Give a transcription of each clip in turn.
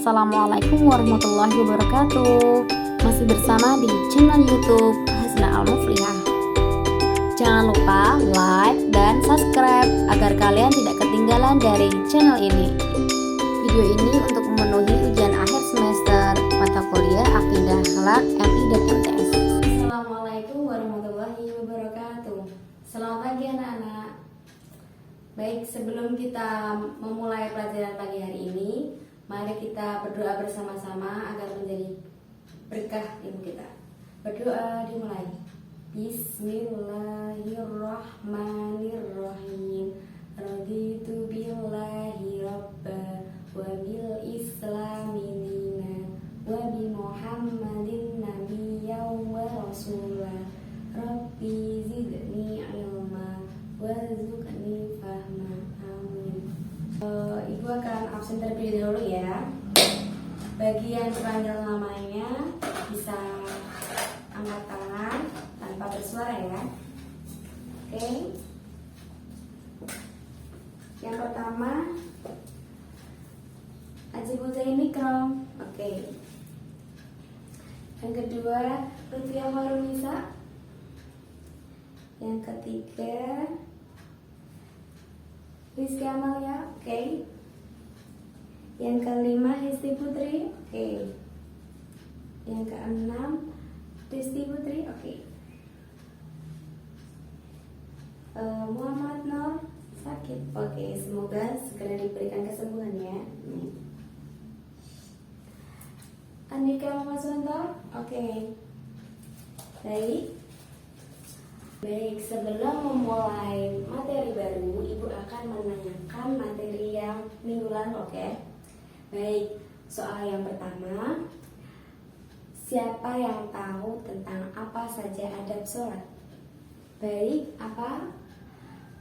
Assalamualaikum warahmatullahi wabarakatuh. Masih bersama di channel YouTube Hasna Al-Muflihah. Jangan lupa like dan subscribe agar kalian tidak ketinggalan dari channel ini. Video ini untuk memenuhi ujian akhir semester mata kuliah Akidah Akhlak MI dan MTS. Assalamualaikum warahmatullahi wabarakatuh. Selamat pagi anak-anak. Baik, sebelum kita memulai pelajaran pagi hari ini, mari kita berdoa bersama-sama agar menjadi berkah ilmu kita. Berdoa dimulai. Bismillahirrahmanirrahim. Raditu billahi rabba wa bil islami dina wa bi Muhammadin nabiyyan wa rasula. Rabbi zidni ilma warzuqni fahma. Amin. Ibu akan absen terlebih dahulu ya. Bagi yang terpanggil namanya bisa angkat tangan tanpa bersuara ya. Oke. Yang pertama Aji Buzaini Mikrom. Oke. Yang kedua Lutfiah Harunisa. Yang ketiga Rizky Amalia. Oke. Yang kelima Histi Putri. Oke. Yang keenam Risti Putri. Oke. Muhammad Nur sakit. Oke, semoga segera diberikan kesembuhan ya. Andika Mamaswanto. Oke. Baik, sebelum memulai materi baru, Ibu akan menanyakan materi yang minggu lalu, oke? Baik, soal yang pertama, siapa yang tahu tentang apa saja adab sholat? Baik, apa?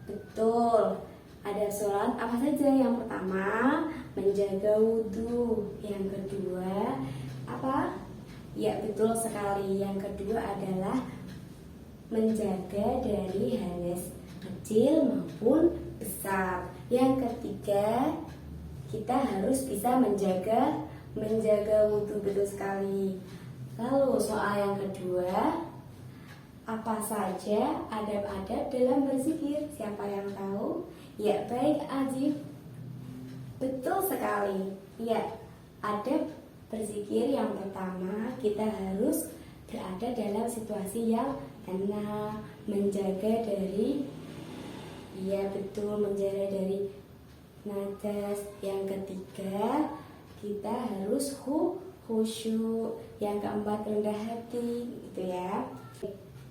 Betul, adab sholat apa saja? Yang pertama, menjaga wudhu. Yang kedua, apa? Ya, betul sekali. Yang kedua adalah menjaga dari hadas kecil maupun besar. Yang ketiga, kita harus bisa menjaga wudhu, betul sekali. Lalu soal yang kedua, apa saja adab-adab dalam berzikir? Siapa yang tahu? Ya, baik Ajib. Betul sekali. Ya, adab berzikir yang pertama, kita harus berada dalam situasi yang tenang, menjaga dari, ya betul, menjaga dari najas. Yang ketiga, kita harus khusyuk. Yang keempat, rendah hati, gitu ya.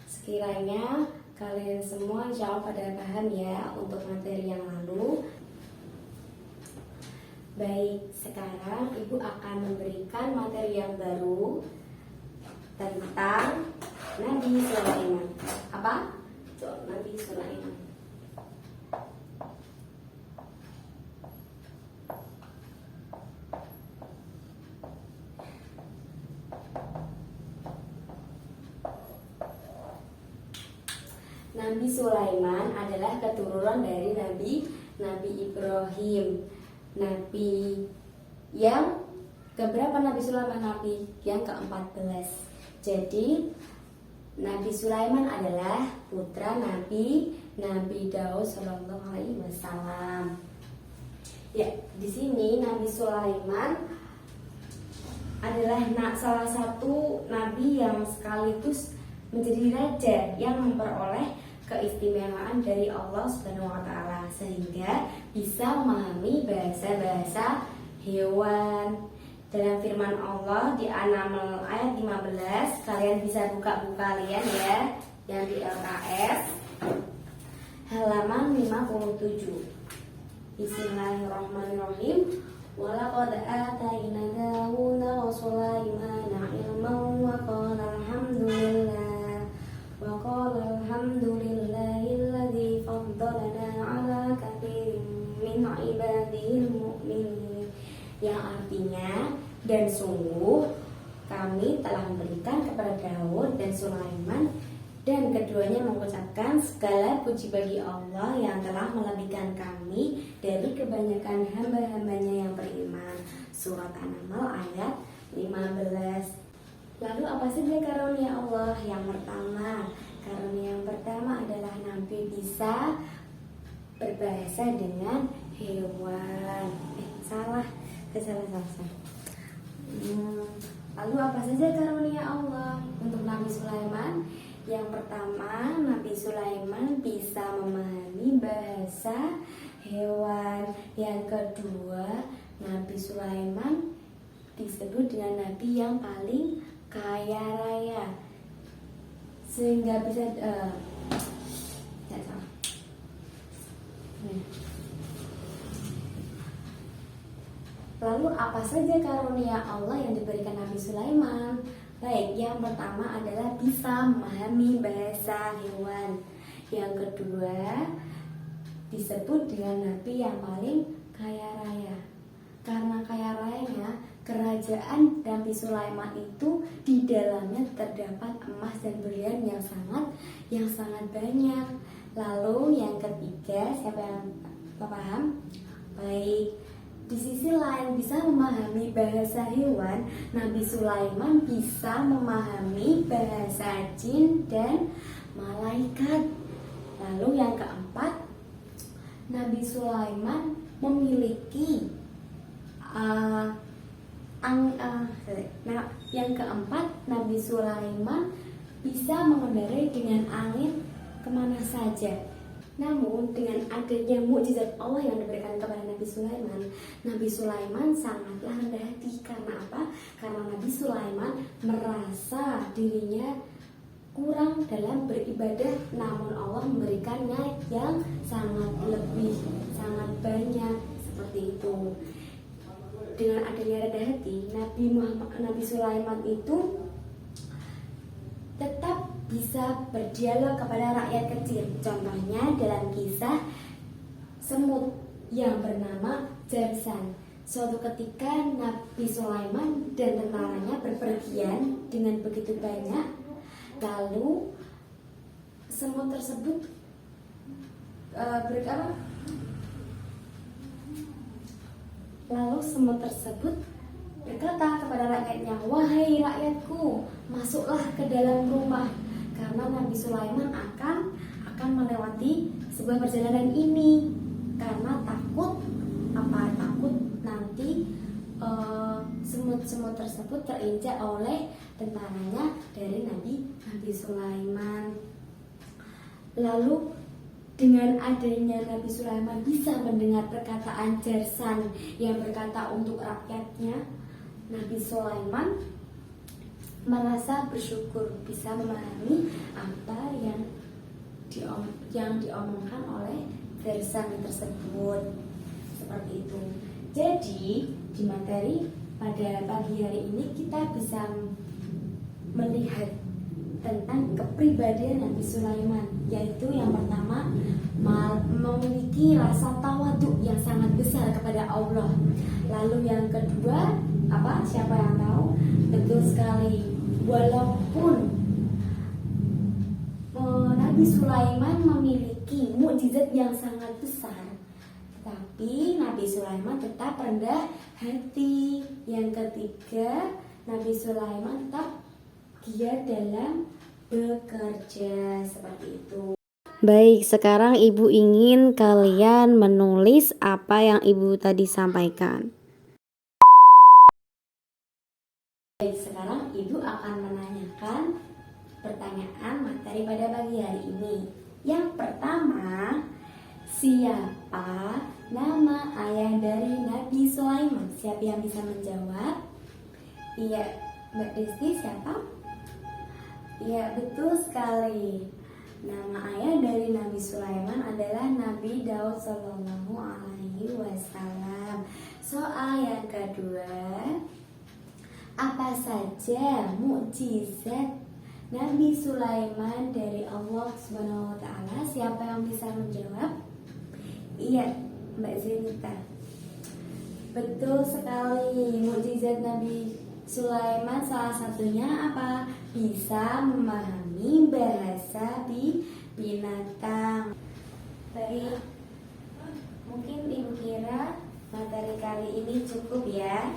Sekiranya kalian semua insya Allah pada paham ya untuk materi yang lalu. Baik, sekarang Ibu akan memberikan materi yang baru tentang Nabi Sulaiman. Apa? Nabi Sulaiman. Nabi Sulaiman adalah keturunan dari Nabi Ibrahim. Nabi yang keberapa Nabi Sulaiman? Nabi yang ke-14. Jadi Nabi Sulaiman adalah putra Nabi Daud Shallallahu Alaihi Wasallam. Ya, di sini Nabi Sulaiman adalah salah satu nabi yang sekaligus menjadi raja yang memperoleh keistimewaan dari Allah Subhanahu wa taala sehingga bisa memahami bahasa-bahasa hewan. Dalam firman Allah di An-Naml ayat 15, kalian bisa buka-buka kalian ya, yang di LKS halaman 57. Bismillahirrahmanirrahim. Walaqad atayna Dawuda wa Sulaimana ilman wa qala alhamdulillahilladzi faddalana ala katsirin min ibadihil mu'minin. Yang artinya, dan sungguh kami telah memberikan kepada Daud dan Sulaiman, dan keduanya mengucapkan segala puji bagi Allah yang telah melebihkan kami dari kebanyakan hamba-hambanya yang beriman. surat An-Naml ayat 15. Lalu apa saja karunia Allah? Yang pertama, karunia yang pertama adalah Nabi bisa berbahasa dengan hewan. Salah. Lalu apa saja karunia Allah untuk Nabi Sulaiman? Yang pertama, Nabi Sulaiman bisa memahami bahasa hewan. Yang kedua, Nabi Sulaiman disebut dengan Nabi yang paling kaya raya, sehingga bisa Lalu apa saja karunia Allah yang diberikan Nabi Sulaiman? Baik, yang pertama adalah bisa memahami bahasa hewan. Yang kedua, disebut dengan Nabi yang paling kaya raya. Karena kaya rayanya, kerajaan Nabi Sulaiman itu di dalamnya terdapat emas dan berlian yang sangat banyak. Lalu yang ketiga, siapa yang paham? Baik. Di sisi lain bisa memahami bahasa hewan, Nabi Sulaiman bisa memahami bahasa jin dan malaikat. Lalu yang keempat, Nabi Sulaiman memiliki yang keempat, Nabi Sulaiman bisa mengendarai dengan angin kemana saja. Namun dengan adanya mukjizat Allah yang diberikan kepada Nabi Sulaiman sangatlah rendah hati. Karena apa? Karena Nabi Sulaiman merasa dirinya kurang dalam beribadah, namun Allah memberikannya yang sangat lebih, sangat banyak, seperti itu. Dengan adanya rendah hati, Nabi Sulaiman itu tetap bisa berdialog kepada rakyat kecil. Contohnya dalam kisah semut yang bernama Jarsan. Suatu ketika Nabi Sulaiman dan tentaranya berpergian dengan begitu banyak. Lalu semut tersebut berkata kepada rakyatnya, "Wahai rakyatku, masuklah ke dalam rumah." Karena Nabi Sulaiman akan melewati sebuah perjalanan ini, karena takut nanti semut-semut tersebut terinjak oleh tentaranya dari Nabi Sulaiman. Lalu dengan adanya Nabi Sulaiman bisa mendengar perkataan Jarsan yang berkata untuk rakyatnya, Nabi Sulaiman merasa bersyukur bisa memahami apa yang diomongkan oleh Jarsan tersebut, seperti itu. Jadi di materi pada pagi hari ini kita bisa melihat tentang kepribadian Nabi Sulaiman, yaitu yang pertama memiliki rasa tawadhu yang sangat besar kepada Allah. Lalu yang kedua, siapa yang tahu? Betul sekali, walaupun Nabi Sulaiman memiliki mukjizat yang sangat besar, tapi Nabi Sulaiman tetap rendah hati. Yang ketiga, Nabi Sulaiman tetap giat dalam bekerja, seperti itu. Baik, sekarang Ibu ingin kalian menulis apa yang Ibu tadi sampaikan. Baik, sekarang Ibu akan menanyakan pertanyaan materi pada pagi hari ini. Yang pertama, siapa nama ayah dari Nabi Sulaiman? Siapa yang bisa menjawab? Iya, Mbak Desti, siapa? Iya, betul sekali. Nama ayah dari Nabi Sulaiman adalah Nabi Daud Sallallahu Alaihi Wasallam. Soal yang kedua, apa saja mukjizat Nabi Sulaiman dari Allah Subhanahu Wa Taala? Siapa yang bisa menjawab? Iya, Mbak Zenita. Betul sekali. Mukjizat Nabi Sulaiman salah satunya apa? Bisa memahami bahasa binatang. Baik, mungkin Ibu kira materi kali ini cukup ya.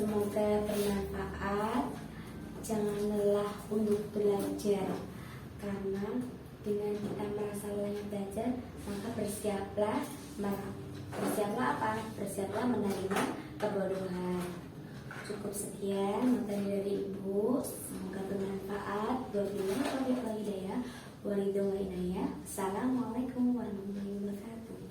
Semoga bermanfaat. Jangan lelah untuk belajar, karena dengan kita merasa lelah belajar, maka bersiaplah apa? Bersiaplah menerima kebodohan. Cukup sekian materi dari Ibu. Semoga bermanfaat. Wabillahi taufiq wal hidayah. Assalamualaikum warahmatullahi wabarakatuh.